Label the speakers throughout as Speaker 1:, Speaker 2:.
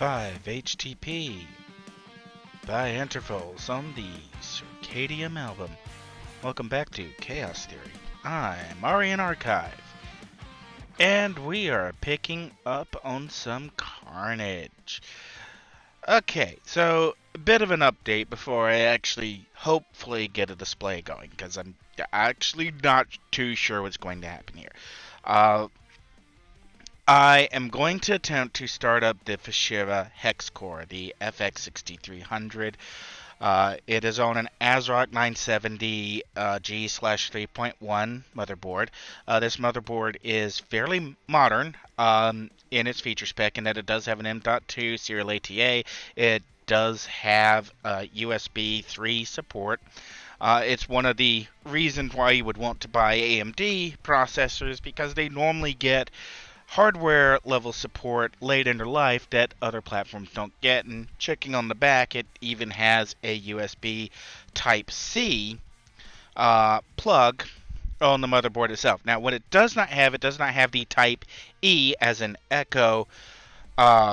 Speaker 1: 5 HTP by intervals on the Circadian album. Welcome back to Chaos Theory. I'm Aurian Archive, and we are picking up on some Carnage. Okay, so a bit of an update before I actually hopefully get a display going, because I'm actually not too sure what's going to happen here. I am going to attempt to start up the Fushira Hex Core, the FX6300. It is on an ASRock 970 G/3.1 motherboard. This motherboard is fairly modern in its feature spec in that it does have an M.2 serial ATA. It does have USB 3 support. It's one of the reasons why you would want to buy AMD processors, because they normally get hardware level support late in their life that other platforms don't get. And checking on the back, it even has a USB Type-C plug on the motherboard itself. Now, what it does not have the Type-E as an Echo header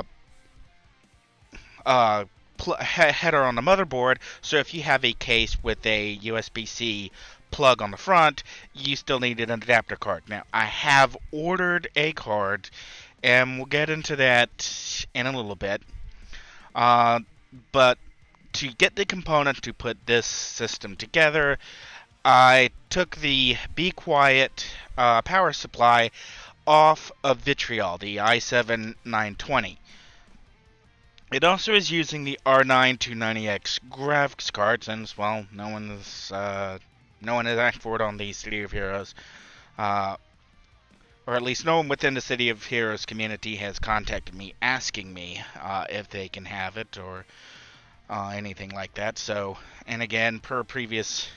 Speaker 1: on the motherboard. So if you have a case with a USB-C plug on the front, you still needed an adapter card. Now, I have ordered a card, and we'll get into that in a little bit. But to get the components to put this system together, I took the Be Quiet power supply off of Vitriol, the i7 920. It also is using the R9 290X graphics cards, and well, no one has asked for it on the City of Heroes, or at least no one within the City of Heroes community has contacted me asking me if they can have it or anything like that. So, and again, per previous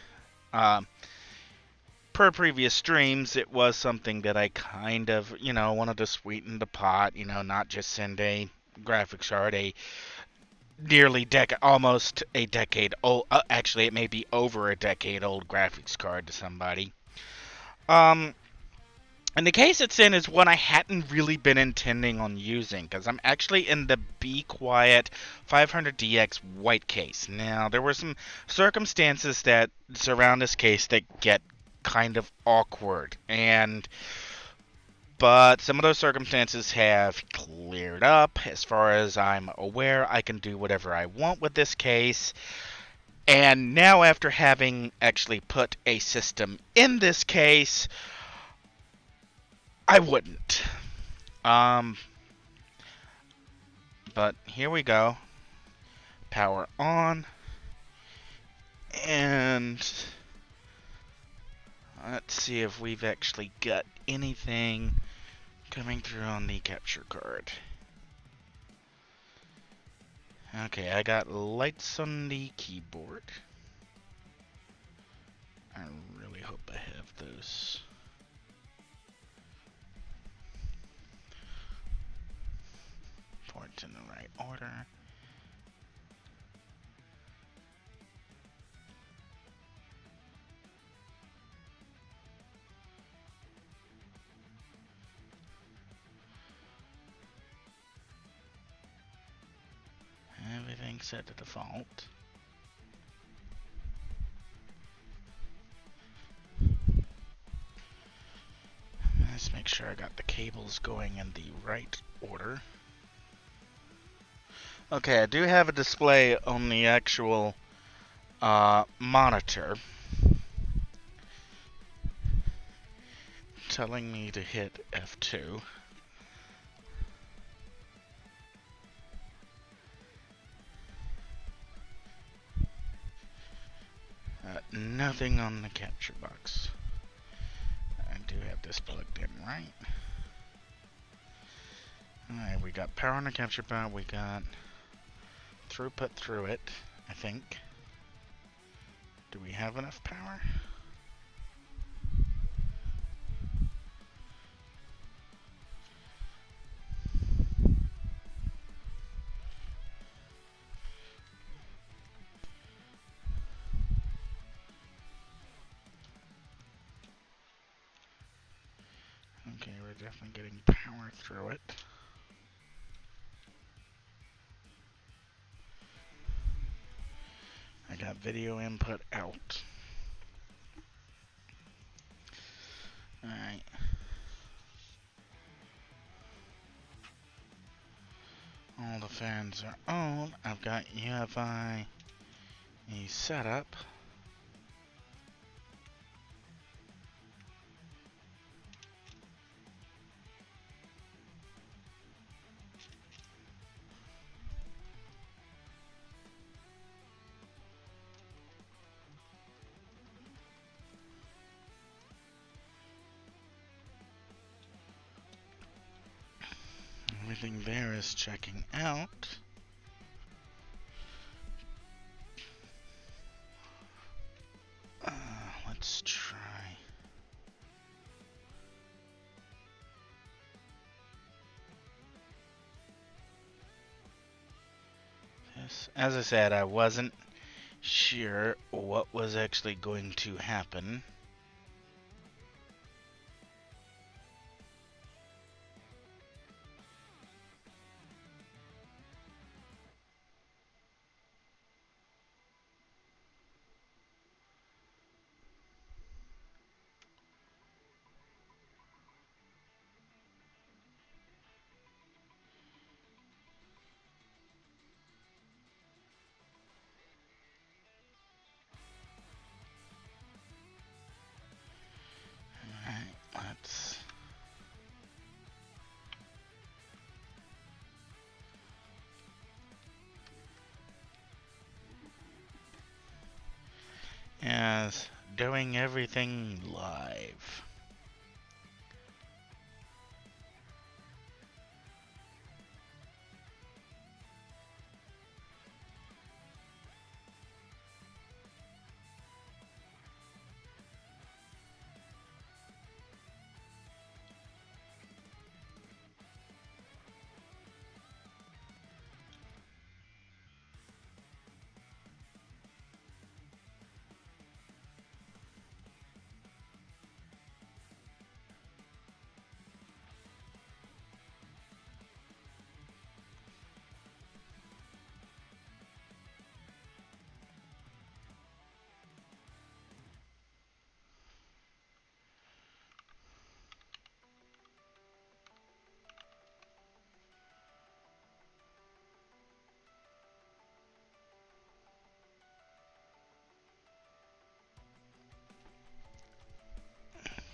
Speaker 1: streams, it was something that I kind of, wanted to sweeten the pot, not just send a graphics card, a nearly almost a decade old, actually it may be over a decade old graphics card to somebody. And the case it's in is one I hadn't really been intending on using, because I'm actually in the Be Quiet 500DX white case. Now, there were some circumstances that surround this case that get kind of awkward, but some of those circumstances have cleared up. As far as I'm aware, I can do whatever I want with this case. And now, after having actually put a system in this case, I wouldn't. But here we go. Power on. And let's see if we've actually got anything coming through on the capture card. Okay, I got lights on the keyboard. I really hope I have those. Ports in the right order. Everything's set to default. Let's make sure I got the cables going in the right order. Okay, I do have a display on the actual monitor telling me to hit F2. Nothing on the capture box. I do have this plugged in, right? Alright, we got power on the capture box, we got throughput through it, I think. Do we have enough power? Okay, we're definitely getting power through it. video input out. Alright. All the fans are on. I've got UFI set up. Everything there is checking out. Let's try. This. As I said, I wasn't sure what was actually going to happen. Alright, let's... Yes, doing everything live.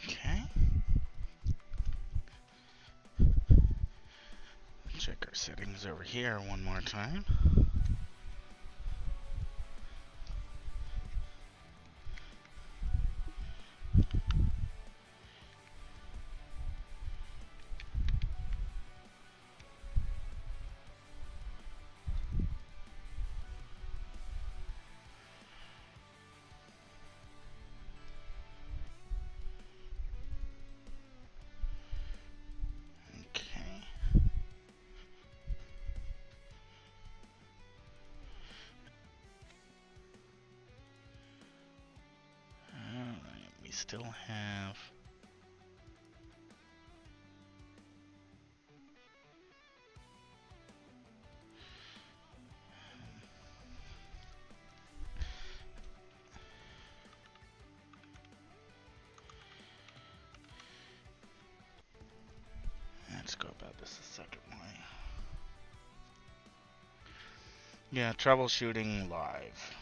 Speaker 1: Okay. Check our settings over here one more time. We still have... Let's go about this a second way. Yeah, troubleshooting live.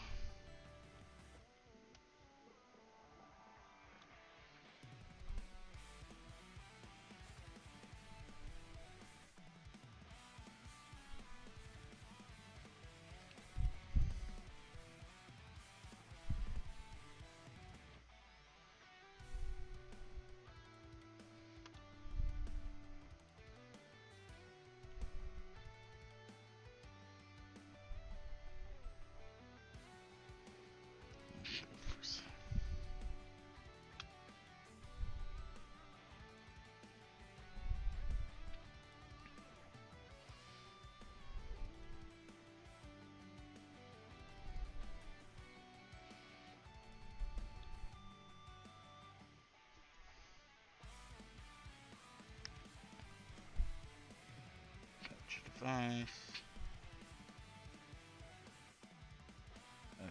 Speaker 1: Device.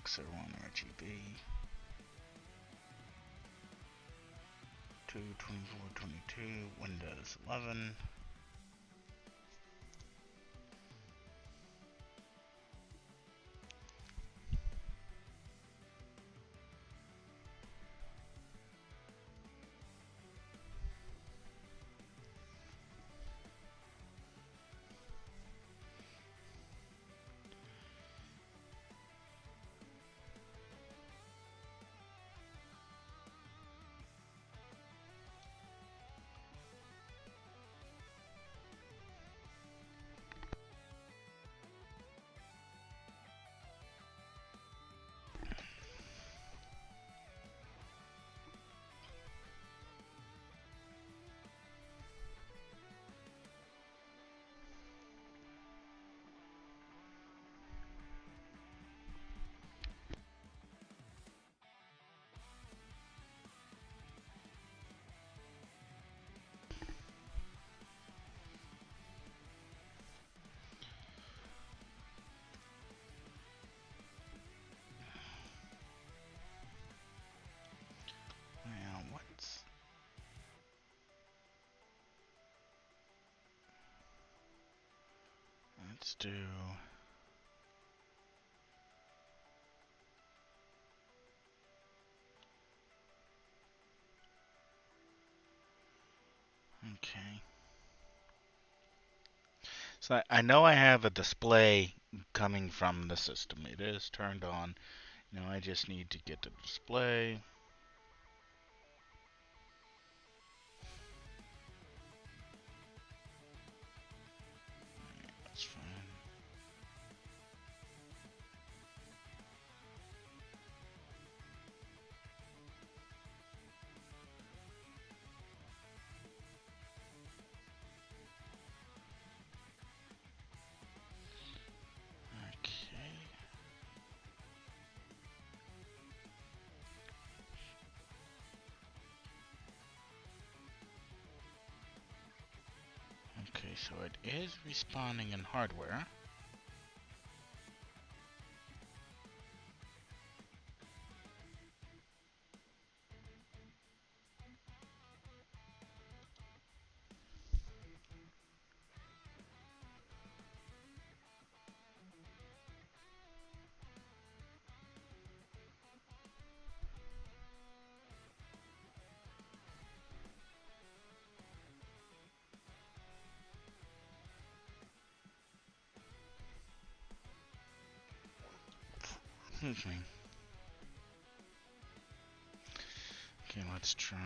Speaker 1: Boxer 1 RGB. 22422 Windows 11. Now let's do okay. So I know I have a display coming from the system. It is turned on. Now I just need to get the display. That's fine. Okay. Okay, so it is responding in hardware. Excuse me. Okay, let's try.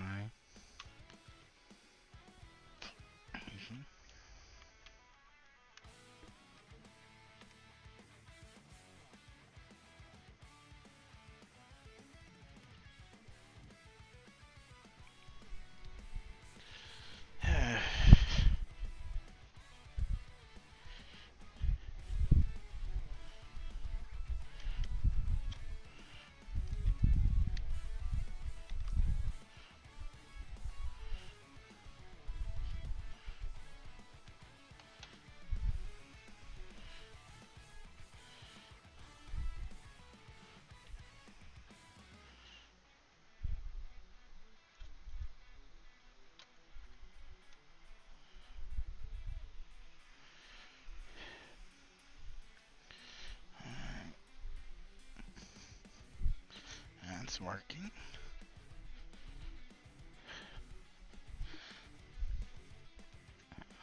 Speaker 1: That's working.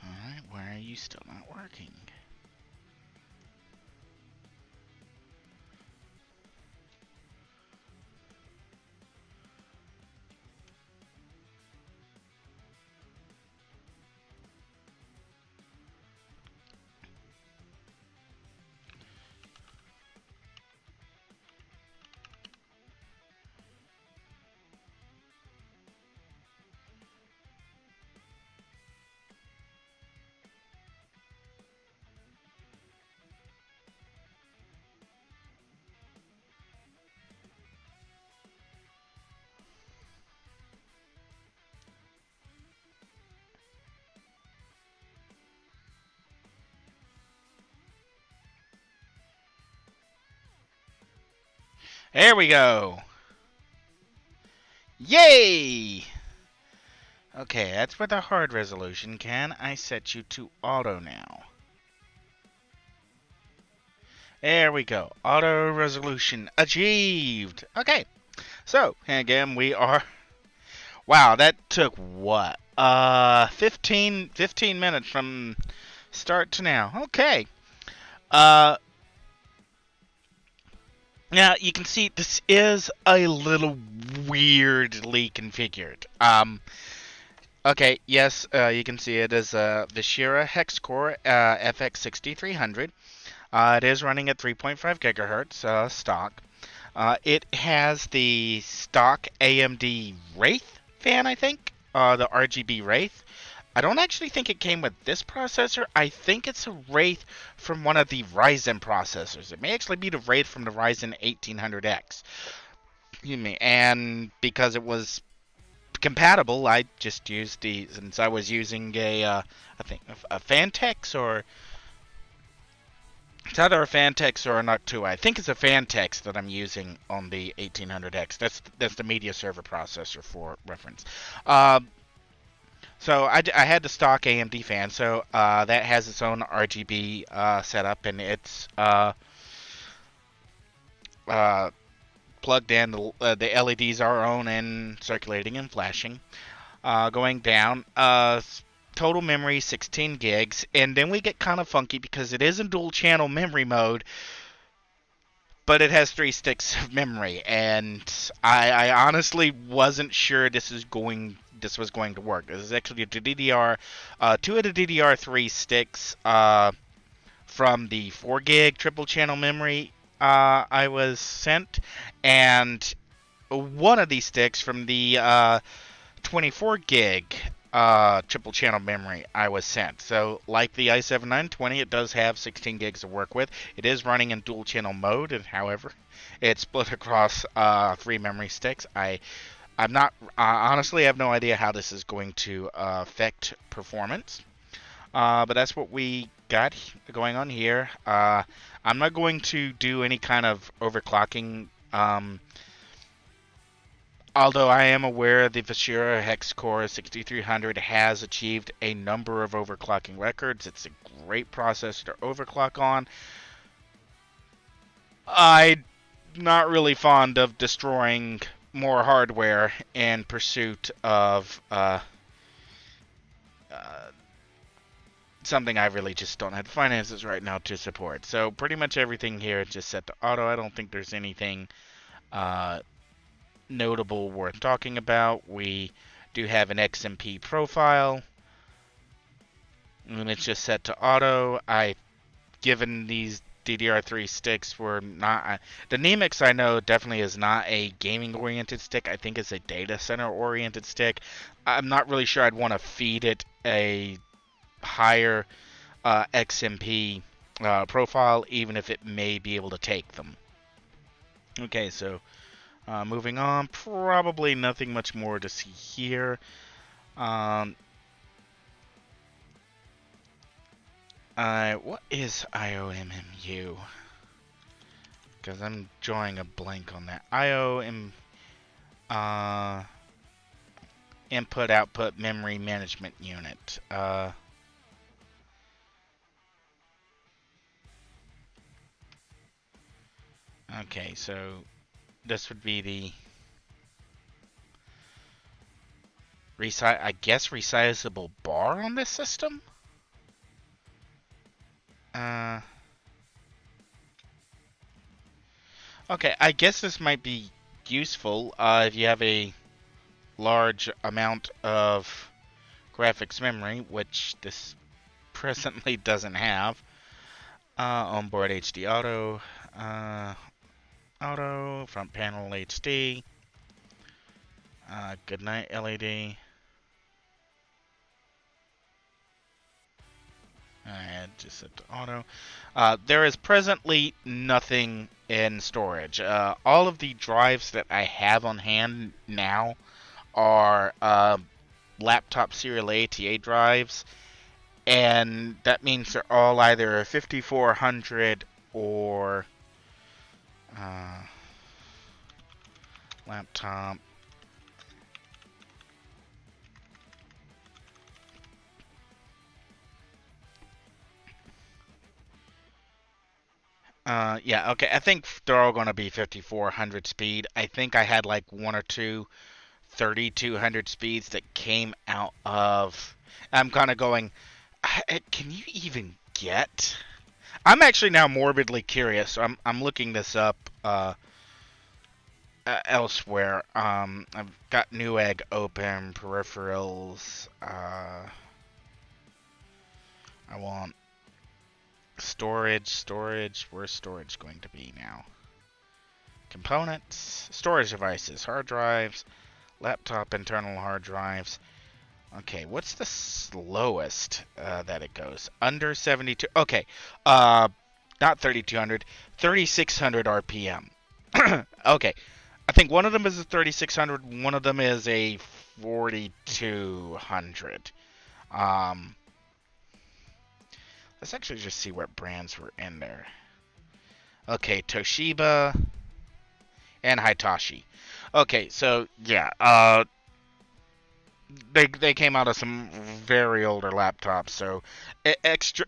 Speaker 1: Alright, why are you still not working? There we go. Yay! Okay, that's with the hard resolution. Can I set you to auto now? There we go. Auto resolution achieved. Okay, so again we are. Wow, that took what? 15 minutes from start to now. Okay. Uh, Now you can see this is a little weirdly configured. Okay, yes, you can see it as a Vishera hex core FX 6300. It is running at 3.5 gigahertz stock. It has the stock AMD Wraith fan, I think, the RGB Wraith. I don't actually think it came with this processor. I think it's a Wraith from one of the Ryzen processors. It may actually be the Wraith from the Ryzen 1800X. Excuse me. And because it was compatible, I just used the, since I was using I think a Fantex, or it's either a Fantex or a Noctua. I think it's a Fantex that I'm using on the 1800X. That's the media server processor for reference. So I had the stock AMD fan, so that has its own RGB setup, and it's plugged in. The LEDs are on and circulating and flashing. Going down, total memory 16 gigs, and then we get kind of funky because it is in dual channel memory mode, but it has 3 sticks of memory, and I honestly wasn't sure this was going to work. This is actually a DDR, 2 of the DDR3 sticks from the 4 gig triple channel memory I was sent, and one of these sticks from the 24 gig triple channel memory I was sent. So like the i7-920, it does have 16 gigs to work with. It is running in dual channel mode, and however, it's split across 3 memory sticks. I'm not honestly, I have no idea how this is going to affect performance. But that's what we got going on here. I'm not going to do any kind of overclocking. Although I am aware the Vishera Hex Core 6300 has achieved a number of overclocking records. It's a great processor to overclock on. I'm not really fond of destroying more hardware in pursuit of something I really just don't have the finances right now to support. So pretty much everything here is just set to auto. I don't think there's anything notable worth talking about. We do have an XMP profile, and it's just set to auto. Given these DDR3 sticks were not the Nemix, I know definitely is not a gaming oriented stick. I think it's a data center oriented stick. I'm not really sure I'd want to feed it a higher XMP profile, even if it may be able to take them. Okay, so moving on, probably nothing much more to see here. What is IOMMU? Because I'm drawing a blank on that. Input Output Memory Management Unit. Okay, so this would be the I guess resizable bar on this system. Okay, I guess this might be useful if you have a large amount of graphics memory, which this presently doesn't have. Onboard HD auto, front panel HD, goodnight LED. Alright, just set to auto. There is presently nothing in storage. All of the drives that I have on hand now are laptop serial ATA drives, and that means they're all either 5400 or Laptop. Yeah, okay. I think they're all going to be 5400 speed. I think I had like one or two 3200 speeds that came out of. I'm kind of going, can you even get? I'm actually now morbidly curious. So I'm looking this up elsewhere. I've got Newegg open, peripherals. I want storage. Where's storage going to be now? Components, storage devices, hard drives, laptop internal hard drives. Okay, what's the slowest that it goes? Under 72. Okay, not 3200, 3600 RPM. Okay, I think one of them is a 3600, one of them is a 4200. Let's actually just see what brands were in there. Okay, Toshiba and Hitachi. Okay, so yeah, they came out of some very older laptops, so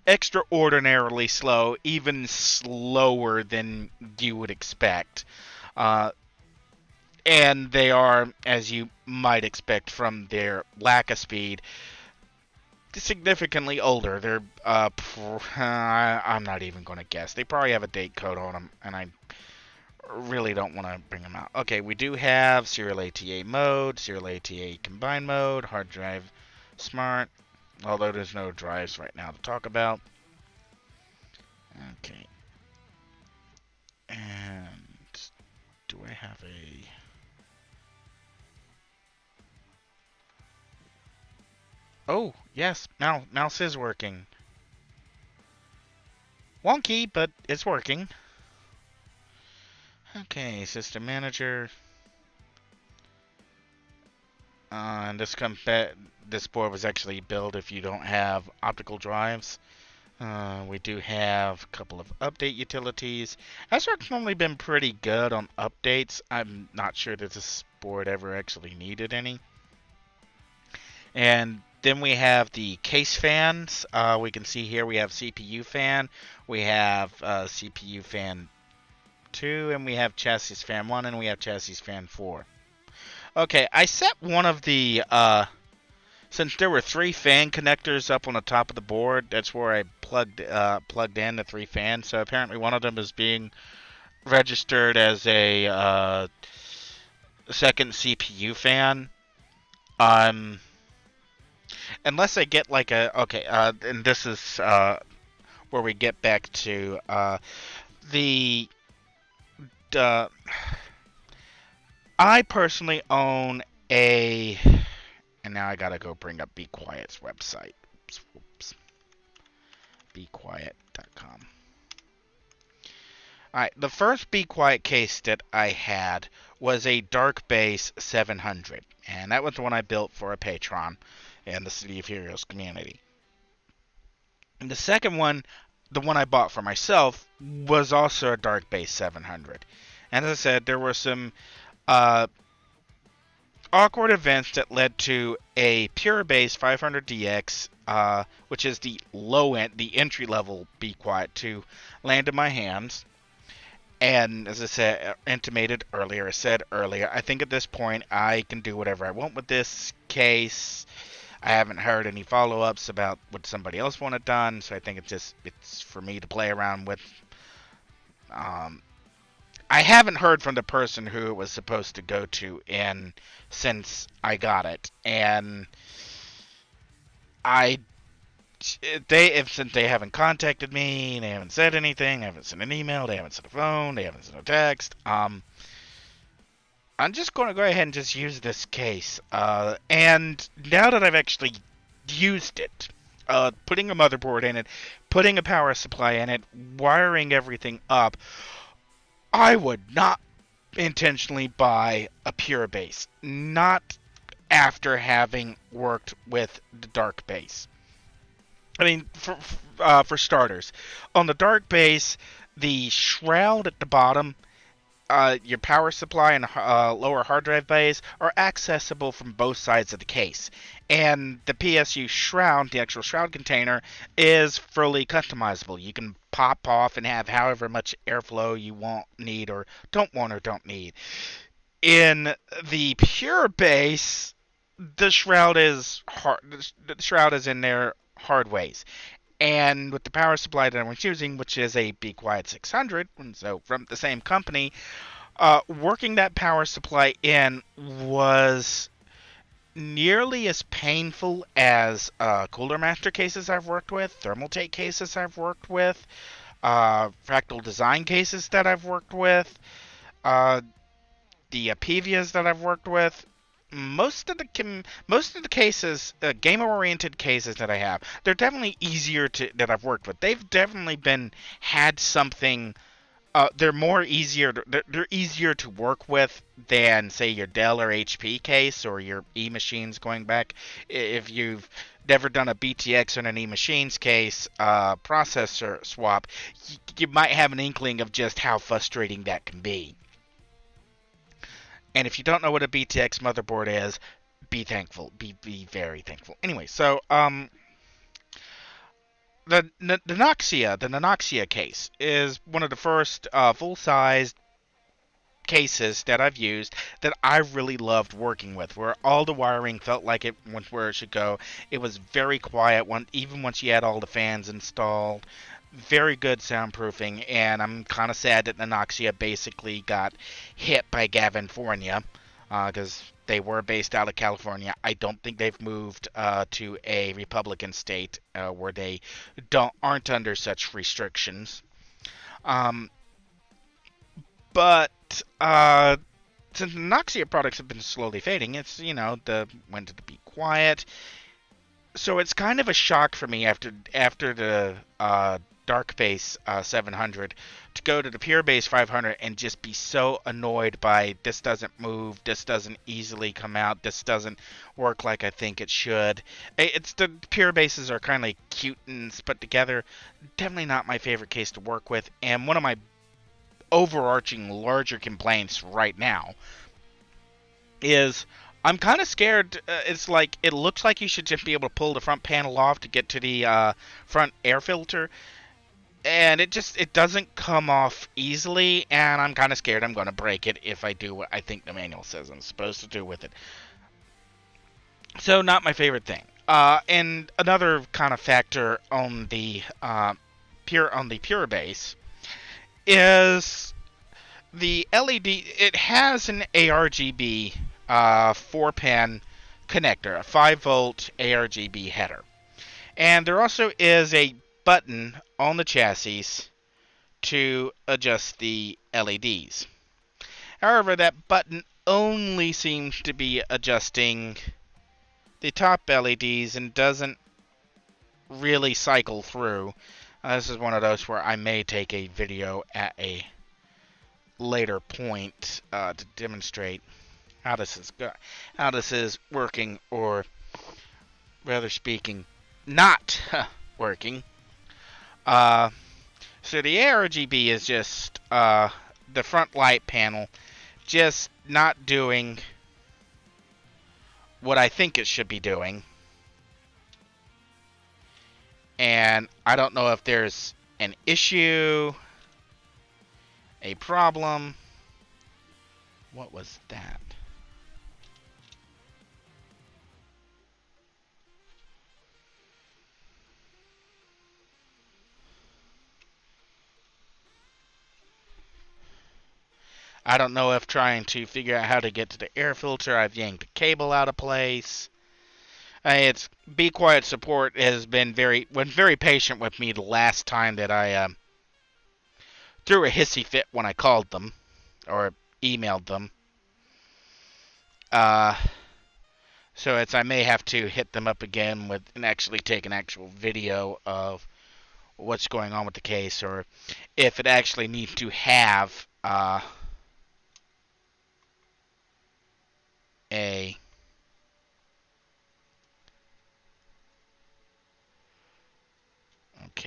Speaker 1: extraordinarily slow, even slower than you would expect. And they are, as you might expect from their lack of speed, significantly older. They're I'm not even going to guess. They probably have a date code on them, and I really don't want to bring them out. Okay, we do have serial ATA mode, serial ATA combined mode, hard drive smart, although there's no drives right now to talk about. Okay. And do I have a... Oh, yes, mouse is working. Wonky, but it's working. Okay, system manager. And this board was actually built if you don't have optical drives. We do have a couple of update utilities. ASRock's normally been pretty good on updates. I'm not sure that this board ever actually needed any. And then we have the case fans. We can see here we have CPU fan, we have CPU fan 2, and we have chassis fan 1, and we have chassis fan 4. Okay, I set one of the, since there were 3 fan connectors up on the top of the board, that's where I plugged in the 3 fans. So apparently one of them is being registered as a second CPU fan. Unless I get like a... Okay, and this is where we get back to the... I personally own a... And now I gotta go bring up Be Quiet's website. Oops. BeQuiet.com. Alright, the first Be Quiet case that I had was a Dark Base 700. And that was the one I built for a patron in the City of Heroes community. And the second one, the one I bought for myself, was also a Dark Base 700. And as I said, there were some awkward events that led to a Pure Base 500DX, which is the low end, the entry level Be Quiet, to land in my hands. And as I said, said earlier, I think at this point I can do whatever I want with this case. I haven't heard any follow-ups about what somebody else wanted done, so I think it's for me to play around with. I haven't heard from the person who it was supposed to go to since I got it, and since they haven't contacted me, they haven't said anything, they haven't sent an email, they haven't sent a phone, they haven't sent a text. I'm just going to go ahead and just use this case. And now that I've actually used it, putting a motherboard in it, putting a power supply in it, wiring everything up, I would not intentionally buy a Pure Base. Not after having worked with the Dark Base. I mean, for starters, on the Dark Base, the shroud at the bottom your power supply and lower hard drive bays are accessible from both sides of the case. And the PSU shroud, the actual shroud container, is fully customizable. You can pop off and have however much airflow you need, or don't need. In the pure base, the shroud is hard. The shroud is in there hard ways. And with the power supply that I'm using, which is a Be Quiet 600, and so from the same company, working that power supply in was nearly as painful as Cooler Master cases I've worked with, Thermaltake cases I've worked with, Fractal Design cases that I've worked with, uh, the Apivias that I've worked with. Most of the cases, gamer-oriented cases that I have, they're definitely easier that I've worked with. They've definitely had something. They're easier to work with than, say, your Dell or HP case or your E-machines going back. If you've never done a BTX on an E-machines case processor swap, you might have an inkling of just how frustrating that can be. And if you don't know what a BTX motherboard is, be thankful. Be very thankful. Anyway, so the Nanoxia case is one of the first full-sized cases that I've used that I really loved working with, where all the wiring felt like it went where it should go. It was very quiet, even once you had all the fans installed. Very good soundproofing, and I'm kind of sad that Nanoxia basically got hit by California, because they were based out of California. I don't think they've moved to a Republican state where they aren't under such restrictions. But since Nanoxia products have been slowly fading, it's went to be quiet. So it's kind of a shock for me after the Dark Base 700 to go to the Pure Base 500 and just be so annoyed by this doesn't move, this doesn't easily come out, this doesn't work like I think it should. It's the Pure Bases are kind of cute and put together. Definitely not my favorite case to work with, and one of my overarching larger complaints right now is I'm kind of scared. It's like it looks like you should just be able to pull the front panel off to get to the front air filter, and it doesn't come off easily, and I'm kind of scared I'm going to break it if I do what I think the manual says I'm supposed to do with it. So not my favorite thing. And another kind of factor on the pure base is the LED. It has an ARGB 4-pin connector, a 5-volt ARGB header. And there also is a button on the chassis to adjust the LEDs. However, that button only seems to be adjusting the top LEDs and doesn't really cycle through. This is one of those where I may take a video at a later point to demonstrate how this is working, or rather speaking, not working. So the ARGB is just the front light panel just not doing what I think it should be doing. And I don't know if there's an issue, a problem. What was that? I don't know if trying to figure out how to get to the air filter, I've yanked the cable out of place. It's Be Quiet support has been very patient with me the last time that I threw a hissy fit when I called them or emailed them. So I may have to hit them up again and actually take an actual video of what's going on with the case, or if it actually needs to have a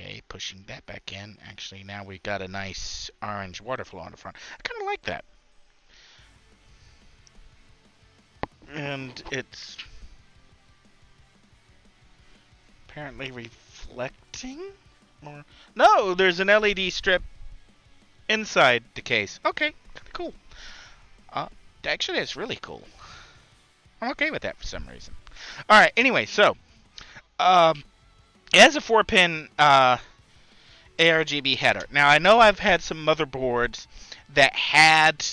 Speaker 1: Okay, pushing that back in. Actually, now we've got a nice orange water flow on the front. I kind of like that. And it's apparently reflecting? Or no, there's an LED strip inside the case. Okay, kind of cool. Actually, that's really cool. I'm okay with that for some reason. All right. Anyway, so it has a 4-pin ARGB header. Now, I know I've had some motherboards that had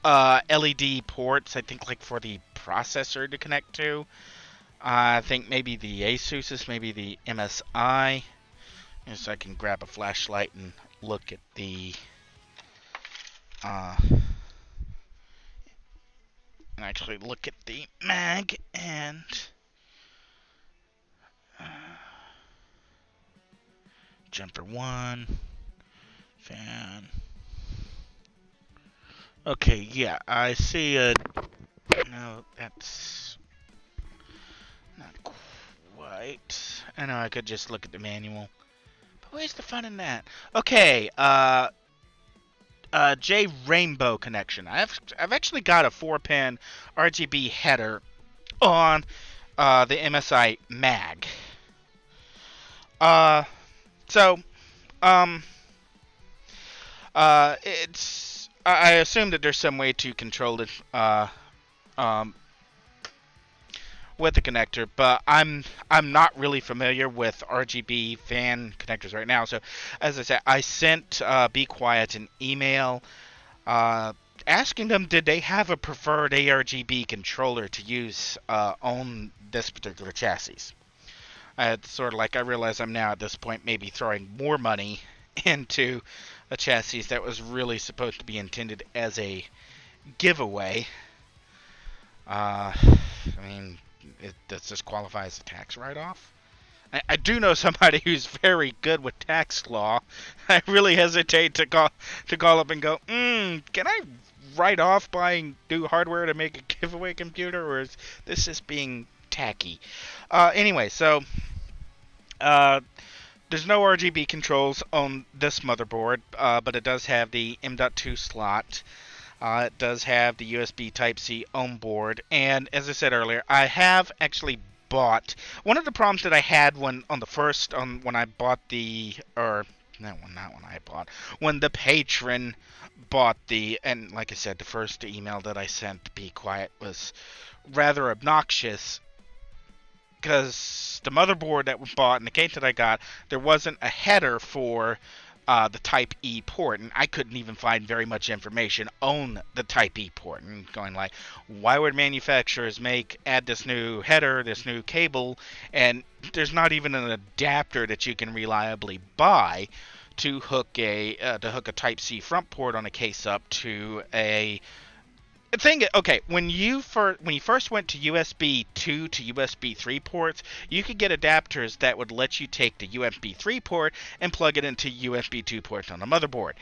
Speaker 1: LED ports. I think like for the processor to connect to. I think maybe the Asus's, maybe the MSI. So I can grab a flashlight and look at the and actually look at the mag and jumper 1 fan. Okay, yeah, I see a no, that's not quite. I know I could just look at the manual. But where's the fun in that? Okay, J Rainbow connection. I've actually got a 4-pin RGB header on the MSI mag. It's I assume that there's some way to control it with the connector, but I'm not really familiar with RGB fan connectors right now. So, as I said, I sent Be Quiet an email asking them did they have a preferred ARGB controller to use on this particular chassis. It's sort of like I realize I'm now at this point maybe throwing more money into a chassis that was really supposed to be intended as a giveaway. I mean, does this qualify as a tax write-off? I do know somebody who's very good with tax law. I really hesitate to call up and go, can I write off buying new hardware to make a giveaway computer, or is this just being tacky? Anyway, so there's no RGB controls on this motherboard, but it does have the M.2 slot. It does have the USB Type-C on board, and as I said earlier, I have actually bought one of the problems that I had when I bought the when the patron bought and like I said, the first email that I sent to Be Quiet was rather obnoxious because the motherboard that was bought and the case that I got, there wasn't a header for the Type E port, and I couldn't even find very much information on the Type E port. And going like, why would manufacturers add this new header, this new cable, and there's not even an adapter that you can reliably buy to hook a Type C front port on a case up to a thing. Okay, when you first went to USB 2 to USB 3 ports, you could get adapters that would let you take the USB 3 port and plug it into USB 2 ports on the motherboard.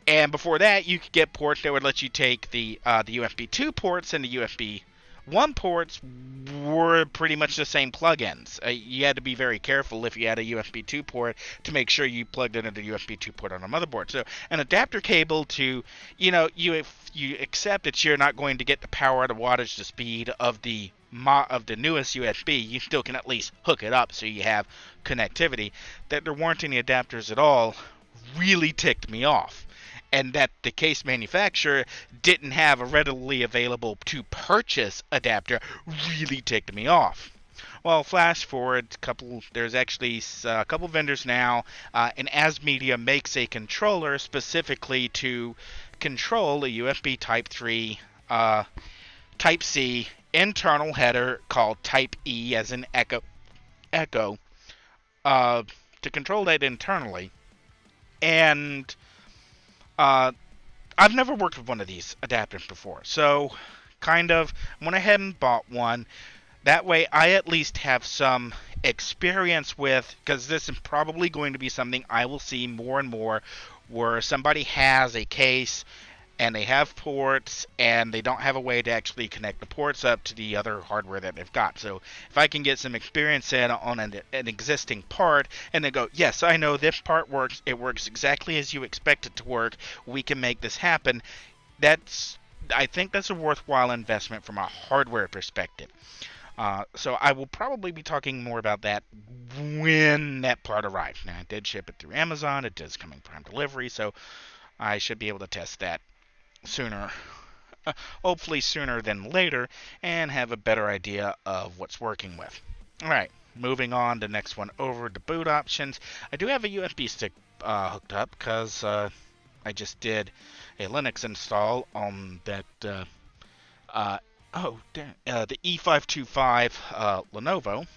Speaker 1: And before that, you could get ports that would let you take the USB 2 ports and the USB 1 ports were pretty much the same plugins. You had to be very careful if you had a USB 2 port to make sure you plugged it into the USB 2 port on a motherboard. So an adapter cable to, if you accept that you're not going to get the power, the wattage, the speed of the newest USB, you still can at least hook it up so you have connectivity. That there weren't any adapters at all really ticked me off. And that the case manufacturer didn't have a readily available to purchase adapter really ticked me off. Well, flash forward, there's actually a couple vendors now, and ASMedia makes a controller specifically to control a USB Type 3, Type C internal header called Type E as in echo, to control that internally. And I've never worked with one of these adapters before, so went ahead and bought one. That way I at least have some experience with, because this is probably going to be something I will see more and more, where somebody has a case and they have ports, and they don't have a way to actually connect the ports up to the other hardware that they've got. So if I can get some experience in on an existing part, and they go, yes, I know this part works, it works exactly as you expect it to work, we can make this happen, I think that's a worthwhile investment from a hardware perspective. So I will probably be talking more about that when that part arrives. Now, I did ship it through Amazon. It is coming prime delivery, so I should be able to test that sooner, hopefully sooner than later, and have a better idea of what's working with. Alright, moving on to next one over to boot options. I do have a USB stick hooked up because I just did a Linux install on that the E525 Lenovo.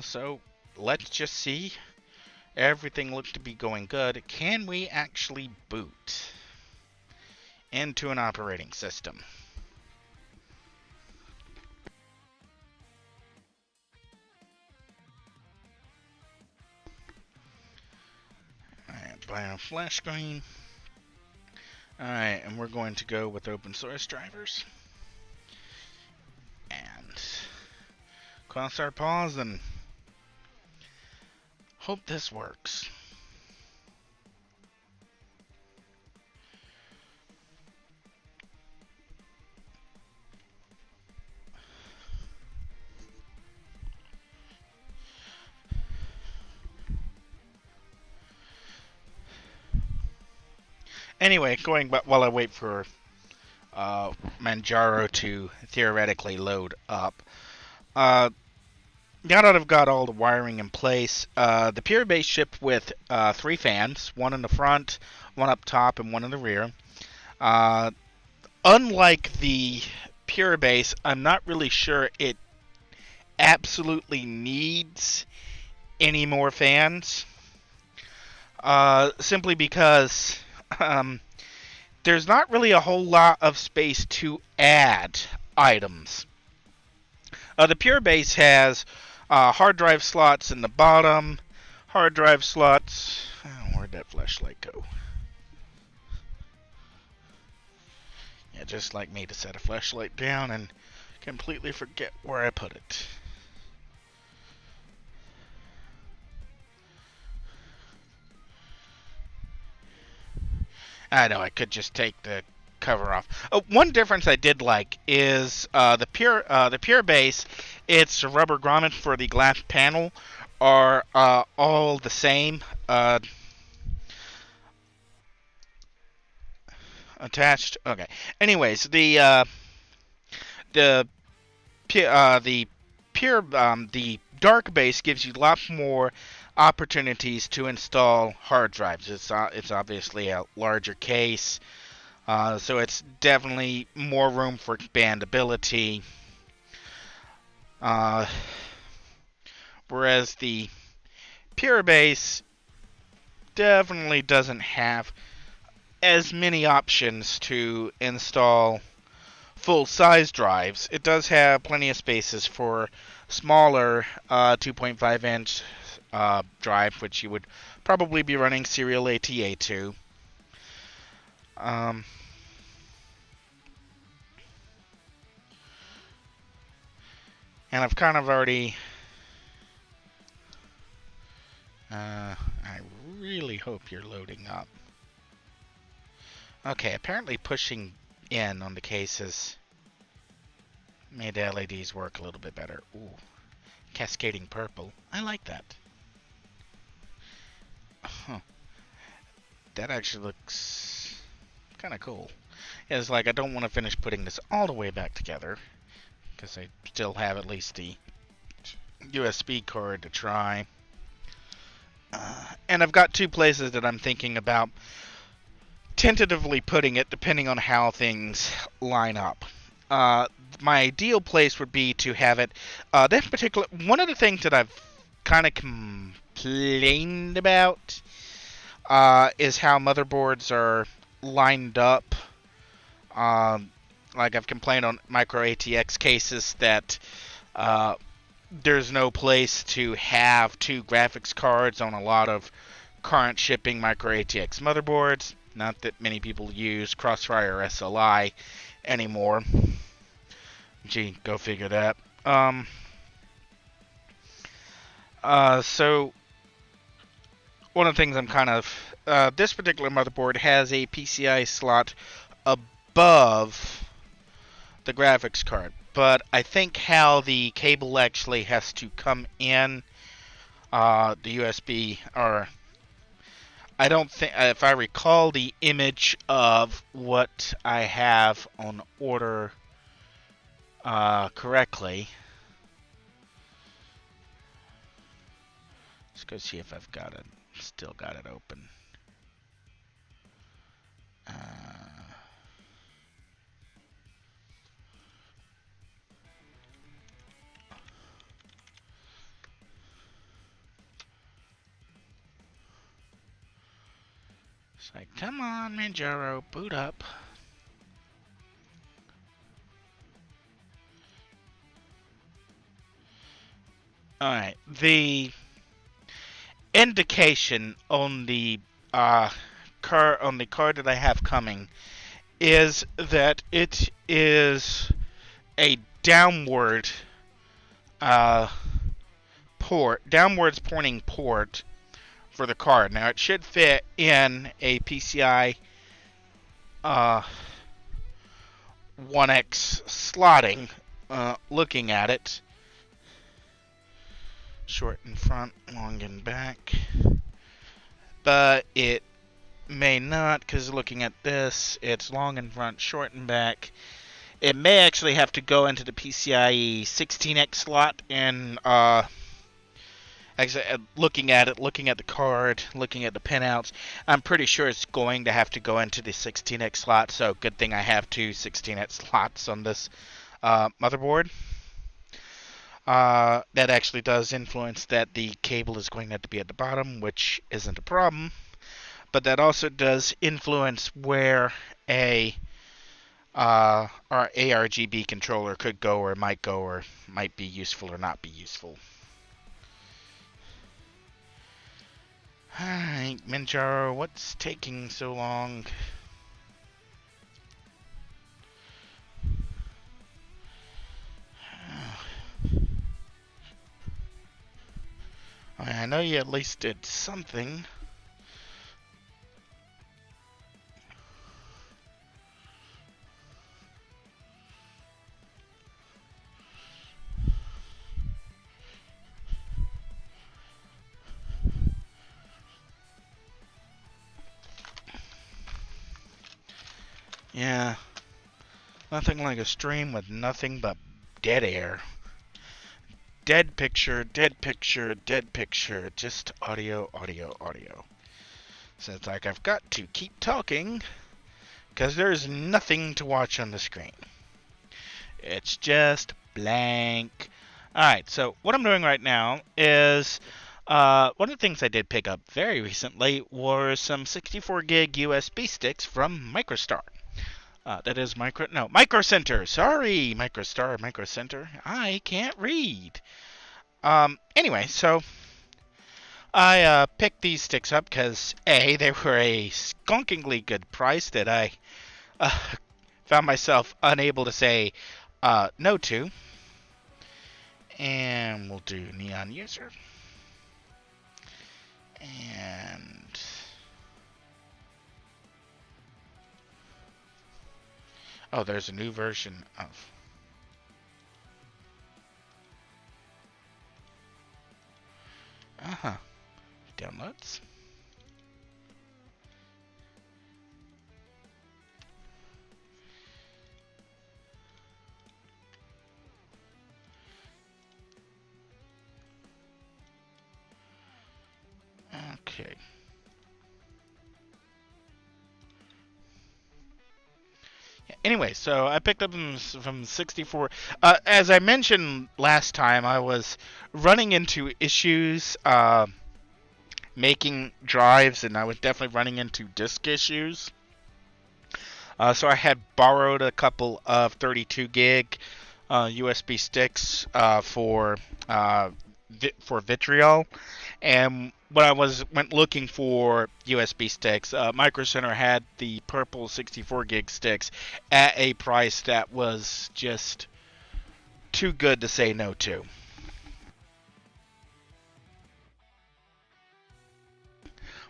Speaker 1: So let's just see. Everything looks to be going good. Can we actually boot into an operating system? Alright, buy a flash screen. Alright, and we're going to go with open source drivers. And cross our paws and hope this works. Anyway, going back while I wait for Manjaro to theoretically load up. Now that I've got all the wiring in place, the Pure Base shipped with 3 fans, one in the front, one up top, and one in the rear. Unlike the Pure Base, I'm not really sure it absolutely needs any more fans. Simply because there's not really a whole lot of space to add items. The Pure Base has hard drive slots in the bottom, hard drive slots. Oh, where'd that flashlight go? Yeah, just like me to set a flashlight down and completely forget where I put it. I know, I could just take the cover off. One difference I did like is the Pure Base, its rubber grommets for the glass panel are all the same. Attached. Okay. Anyways, the dark base gives you lots more opportunities to install hard drives. It's obviously a larger case, so it's definitely more room for expandability. Whereas the Pure Base definitely doesn't have as many options to install full-size drives. It does have plenty of spaces for smaller 2.5-inch drive, which you would probably be running serial ATA to. And I've kind of already... I really hope you're loading up. Okay, apparently pushing in on the cases made the LEDs work a little bit better. Ooh, cascading purple. I like that. Huh. That actually looks kind of cool. It's like I don't want to finish putting this all the way back together because I still have at least the USB cord to try. And I've got 2 places that I'm thinking about tentatively putting it depending on how things line up. My ideal place would be to have it, that particular, one of the things that I've kind of complained about is how motherboards are lined up. Like I've complained on micro ATX cases that there's no place to have 2 graphics cards on a lot of current shipping micro ATX motherboards. Not that many people use Crossfire SLI anymore. Gee, go figure that. So one of the things I'm kind of this particular motherboard has a PCI slot above the graphics card, but I think how the cable actually has to come in the USB, or I don't think, if I recall the image of what I have on order correctly. Let's go see if I've got it, still got it open. It's like, come on, Manjaro, boot up. Alright, the indication on the card that I have coming is that it is a downward downwards pointing port for the card. Now it should fit in a PCI 1X slotting. Looking at it, short in front, long in back, but it may not, because looking at this, it's long in front, short in back. It may actually have to go into the PCIe 16X slot, and actually, looking at it, looking at the card, looking at the pinouts, I'm pretty sure it's going to have to go into the 16X slot, so good thing I have two 16X slots on this motherboard. That actually does influence that the cable is going to have to be at the bottom, which isn't a problem. But that also does influence where our ARGB controller could go, or might go, or might be useful or not be useful. Alright, Manjaro, what's taking so long? I know you at least did something. Yeah, nothing like a stream with nothing but dead air. Dead picture, dead picture, dead picture, just audio, audio, audio. So it's like I've got to keep talking, because there's nothing to watch on the screen. It's just blank. Alright, so what I'm doing right now is, one of the things I did pick up very recently were some 64 gig USB sticks from MicroStar. That is Micro Center. Sorry, Micro Center. I can't read. Anyway, so I picked these sticks up because A, they were a skunkingly good price that I found myself unable to say no to. And we'll do Neon User. And oh, there's a new version of downloads. Okay. Anyway, so I picked up from 64. As I mentioned last time, I was running into issues making drives, and I was definitely running into disk issues. So I had borrowed a couple of 32 gig USB sticks for for Vitriol, and when I went looking for USB sticks, Micro Center had the purple 64 gig sticks at a price that was just too good to say no to.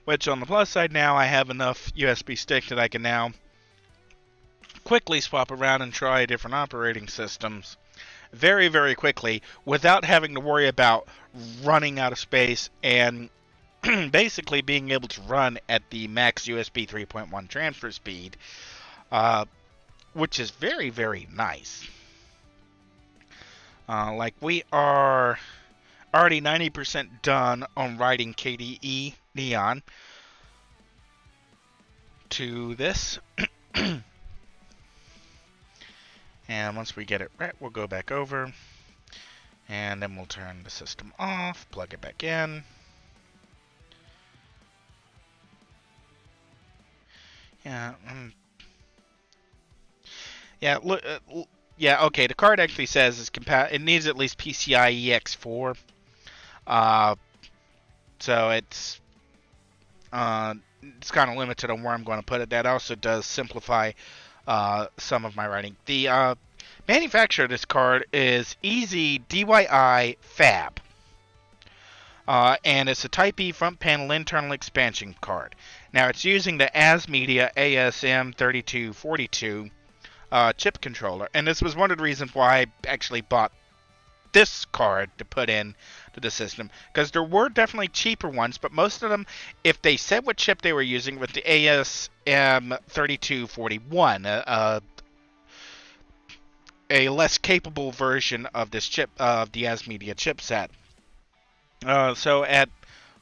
Speaker 1: Which on the plus side now, I have enough USB sticks that I can now quickly swap around and try different operating systems very, very quickly without having to worry about running out of space and basically being able to run at the max USB 3.1 transfer speed, which is very, very nice. Like we are already 90% done on writing KDE Neon to this. And once we get it right, we'll go back over. And then we'll turn the system off, plug it back in. Yeah, look, yeah, okay, the card actually says it needs at least PCIe X4. So it's kind of limited on where I'm going to put it. That also does simplify some of my writing. The manufacturer of this card is Easy DIY Fab. And it's a Type E front panel internal expansion card. Now it's using the ASMedia ASM3242 chip controller, and this was one of the reasons why I actually bought this card to put in to the system, because there were definitely cheaper ones, but most of them, if they said what chip they were using, with the ASM3241, a less capable version of this chip, of the ASMedia chipset. So at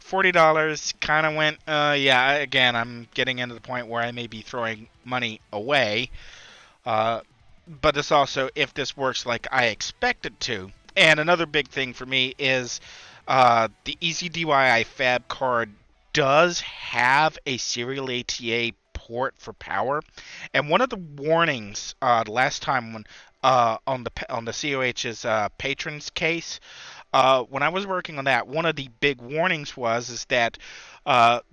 Speaker 1: $40, kind of went, yeah, again, I'm getting into the point where I may be throwing money away. But this also, if this works like I expect it to. And another big thing for me is the Easy DIY Fab card does have a serial ATA port for power. And one of the warnings last time when on the COH's patrons case, when I was working on that, one of the big warnings is that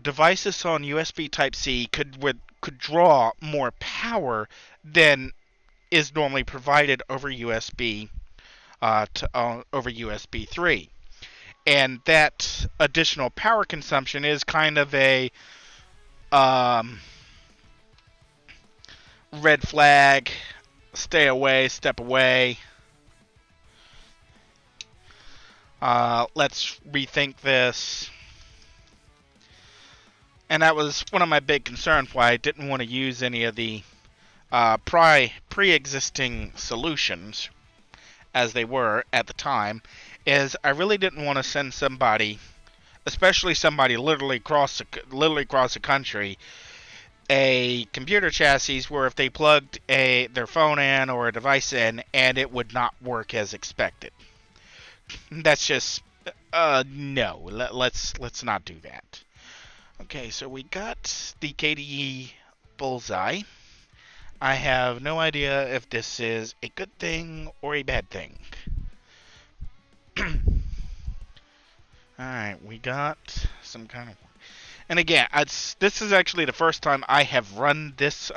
Speaker 1: devices on USB Type-C could draw more power than is normally provided over USB over USB 3, and that additional power consumption is kind of a red flag. Stay away, step away. Let's rethink this. And that was one of my big concerns why I didn't want to use any of the pre-existing solutions as they were at the time, is I really didn't want to send somebody, especially somebody literally across the country, a computer chassis where if they plugged their phone in or a device in and it would not work as expected. That's just no. Let's not do that. Okay, so we got the KDE Bullseye. I have no idea if this is a good thing or a bad thing. Alright, we got some kind of... And again, this is actually the first time I have run this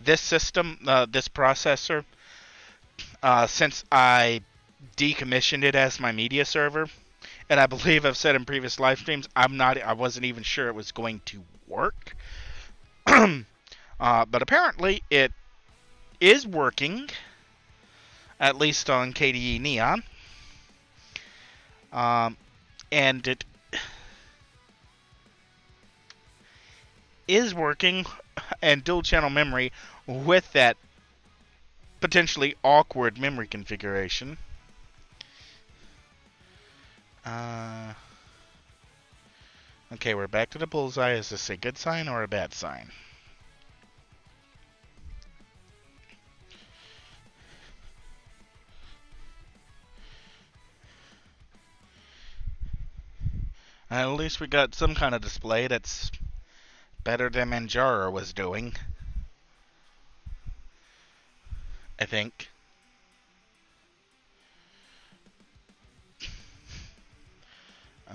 Speaker 1: this system, this processor, since I decommissioned it as my media server. And I believe I've said in previous live streams, I wasn't even sure it was going to work. But apparently it is working, at least on KDE Neon. And it is working and dual channel memory with that potentially awkward memory configuration. Okay, we're back to the Bullseye. Is this a good sign or a bad sign? At least we got some kind of display that's better than Manjaro was doing, I think.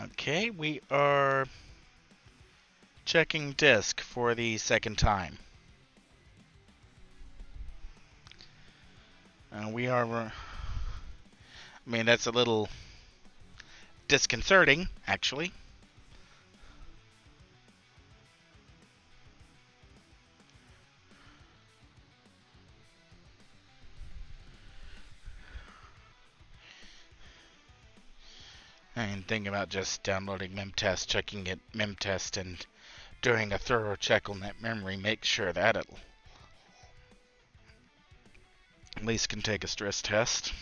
Speaker 1: Okay, we are checking disk for the second time. We are... I mean, that's a little disconcerting, actually. I mean, thinking about just downloading memtest, checking it memtest, and doing a thorough check on that memory, make sure that it at least can take a stress test.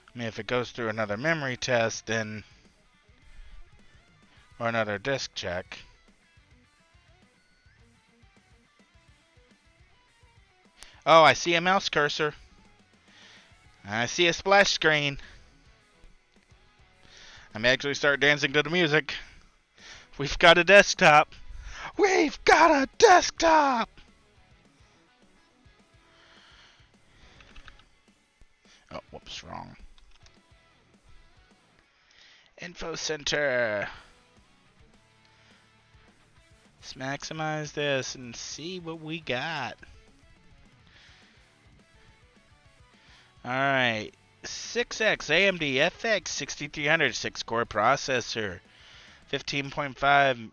Speaker 1: I mean, if it goes through another memory test, then... or another disk check... Oh, I see a mouse cursor. I see a splash screen. I may actually start dancing to the music. We've got a desktop. We've got a desktop! Oh, whoops, wrong. Info center. Let's maximize this and see what we got. Alright. 6X AMD FX 6300 6-core processor. 15.5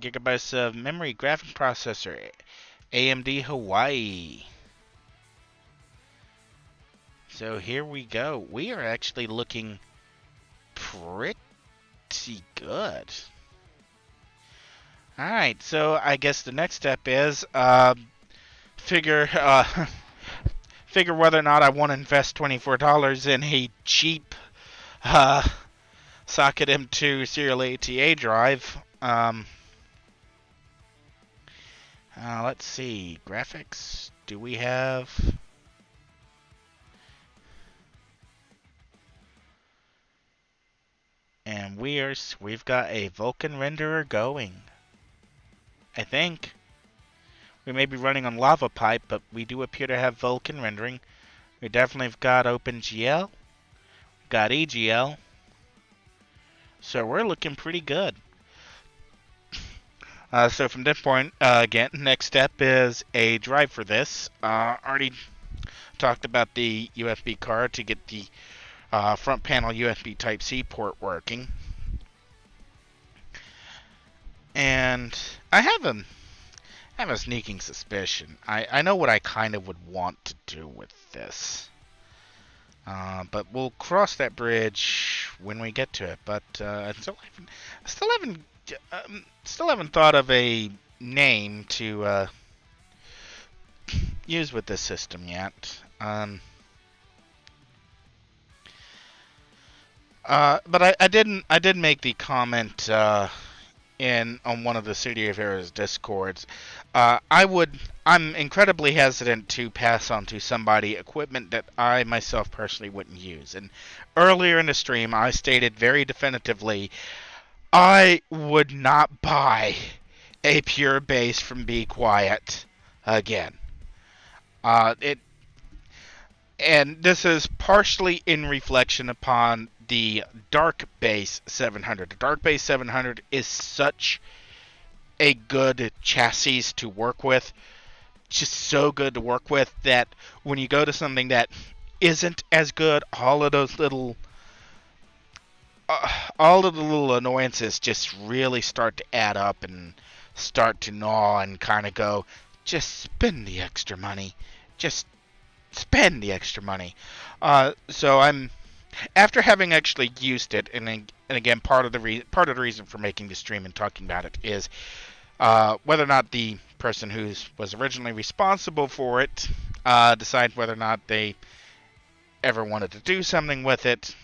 Speaker 1: gigabytes of memory graphic processor. AMD Hawaii. So here we go. We are actually looking pretty good. Alright, so I guess the next step is figure figure whether or not I want to invest $24 in a cheap socket M2 serial ATA drive. Let's see. Graphics. Do we have... And we've got a Vulkan renderer going. I think. We may be running on Lava Pipe, but we do appear to have Vulkan rendering. We definitely have got OpenGL. Got EGL. So we're looking pretty good. So from this point, again, next step is a drive for this. Already talked about the USB card to get the front panel USB Type-C port working. And I have a sneaking suspicion. I know what I kind of would want to do with this. But we'll cross that bridge when we get to it. But I still haven't thought of a name to use with this system yet. But I did make the comment on one of the City of Heroes discords. I'm incredibly hesitant to pass on to somebody equipment that I myself personally wouldn't use. And earlier in the stream, I stated very definitively, I would not buy a pure base from Be Quiet again. And this is partially in reflection upon the Dark Base 700. The Dark Base 700 is such a good chassis to work with, just so good to work with, that when you go to something that isn't as good, all of the little annoyances just really start to add up and start to gnaw and kind of go, just spend the extra money. Just spend the extra money. So I'm, after having actually used it, and again, part of the reason for making the stream and talking about it is whether or not the person who was originally responsible for it decide whether or not they ever wanted to do something with it,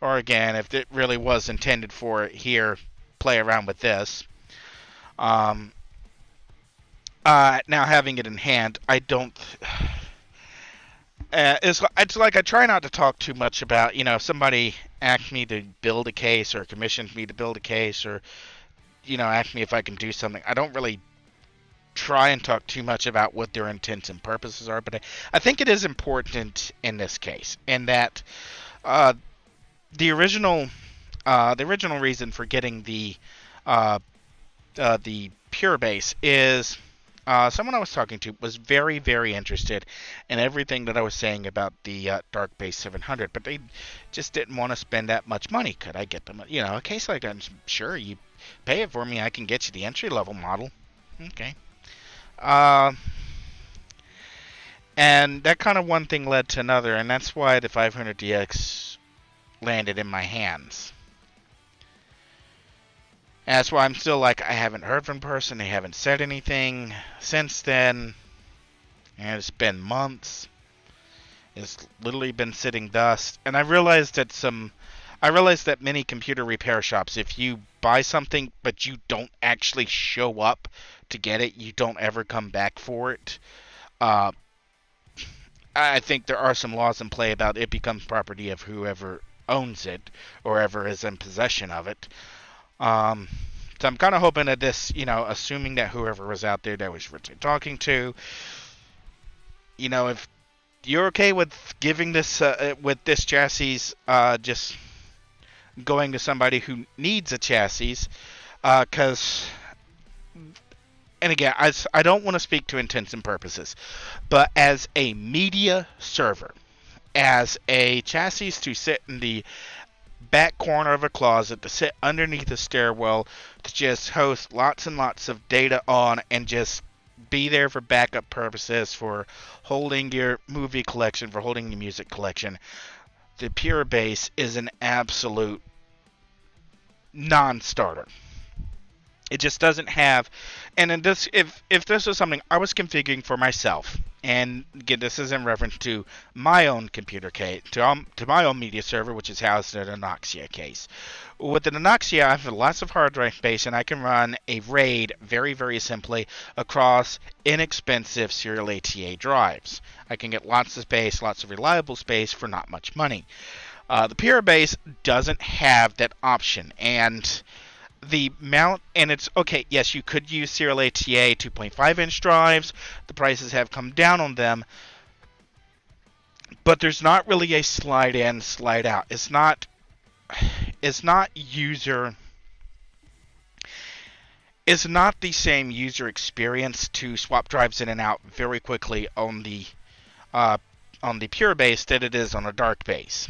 Speaker 1: or again, if it really was intended for it, here, play around with this. Now having it in hand, I don't. It's like I try not to talk too much about, if somebody asks me to build a case or commissions me to build a case or, ask me if I can do something. I don't really try and talk too much about what their intents and purposes are, but I think it is important in this case, in that uh, the original reason for getting uh, the pure base is someone I was talking to was very, very interested in everything that I was saying about the Dark Base 700, but they just didn't want to spend that much money. Could I get them, a case like that? Sure, you pay it for me, I can get you the entry level model. Okay. Uh, and that kind of one thing led to another, and that's why the 500DX landed in my hands. And that's why I'm still like, I haven't heard from the person. They haven't said anything since then. And it's been months. It's literally been sitting dust. And I realized that many computer repair shops, if you buy something but you don't actually show up to get it, you don't ever come back for it. I think there are some laws in play about it becomes property of whoever owns it or ever is in possession of it. So I'm kind of hoping that this, assuming that whoever was out there that was Richard talking to, if you're okay with giving this, with this chassis, just going to somebody who needs a chassis, because, and again, I don't want to speak to intents and purposes, but as a media server, as a chassis to sit in the back corner of a closet, to sit underneath a stairwell, to just host lots and lots of data on and just be there for backup purposes, for holding your movie collection, for holding your music collection. The Pure Base is an absolute non-starter. It just doesn't have, and in this, if this was something I was configuring for myself, and again, this is in reference to my own computer case, to my own media server, which is housed in an Anoxia case. With an Anoxia, I have lots of hard drive space, and I can run a RAID very, very simply across inexpensive serial ATA drives. I can get lots of space, lots of reliable space for not much money. The Pure Base doesn't have that option, and the mount, and it's okay, yes, you could use serial ATA 2.5-inch drives. The prices have come down on them, but there's not really a slide in, slide out. It's not the same user experience to swap drives in and out very quickly on the Pure Base that it is on a Dark Base.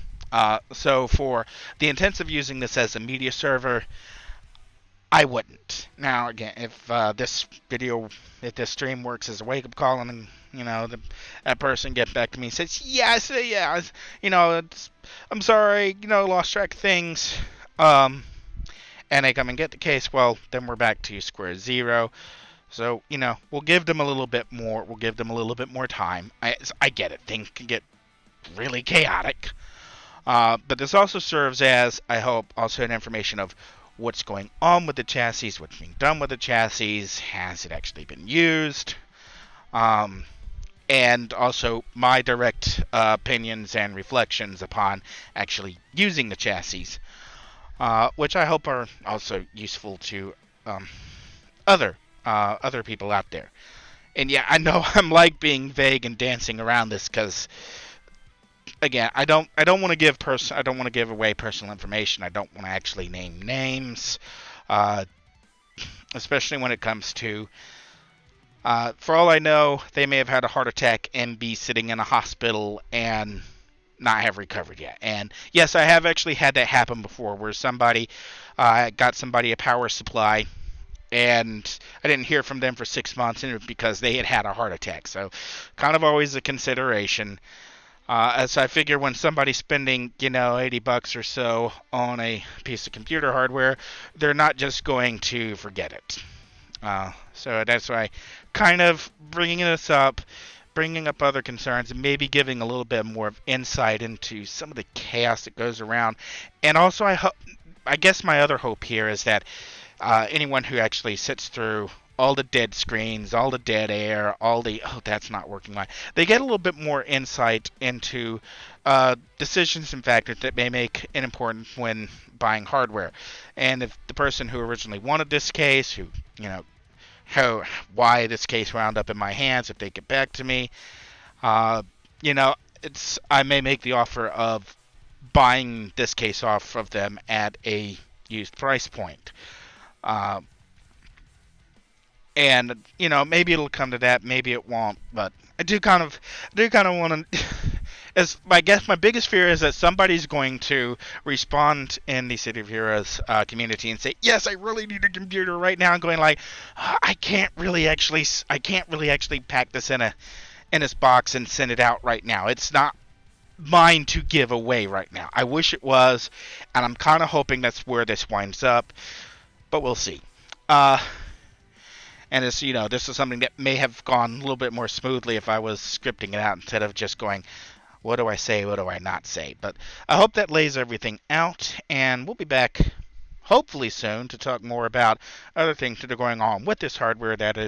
Speaker 1: So for the intents of using this as a media server, I wouldn't. Now, again, if this stream works as a wake-up call, and that person gets back to me and says, yes, I'm sorry, lost track of things, and they come and get the case, well, then we're back to square zero. So, we'll give them a little bit more. We'll give them a little bit more time. I get it. Things can get really chaotic. But this also serves as, I hope, also an information of what's going on with the chassis, what's being done with the chassis, has it actually been used, and also my direct opinions and reflections upon actually using the chassis, which I hope are also useful to other people out there. And yeah, I know I'm like being vague and dancing around this because, again, I don't want to give away personal information. I don't want to actually name names, especially when it comes to, for all I know, they may have had a heart attack and be sitting in a hospital and not have recovered yet. And yes, I have actually had that happen before, where somebody got somebody a power supply, and I didn't hear from them for 6 months, and it was because they had had a heart attack. So, kind of always a consideration. As I figure when somebody's spending, $80 or so on a piece of computer hardware, they're not just going to forget it. So that's why kind of bringing this up, bringing up other concerns, and maybe giving a little bit more of insight into some of the chaos that goes around. And also, I guess my other hope here is that anyone who actually sits through all the dead screens, all the dead air, all the, oh, that's not working right. They get a little bit more insight into decisions and factors that may make it important when buying hardware. And if the person who originally wanted this case, who, why this case wound up in my hands, if they get back to me, uh, I may make the offer of buying this case off of them at a used price point. And maybe it'll come to that, maybe it won't, but I do kind of want to. As I guess my biggest fear is that somebody's going to respond in the City of Heroes community and say, "Yes, I really need a computer right now." I'm going like, I can't really actually pack this in this box and send it out right now. It's not mine to give away right now. I wish it was, and I'm kind of hoping that's where this winds up, but we'll see. And this is something that may have gone a little bit more smoothly if I was scripting it out instead of just going, what do I say, what do I not say? But I hope that lays everything out, and we'll be back hopefully soon to talk more about other things that are going on with this hardware that is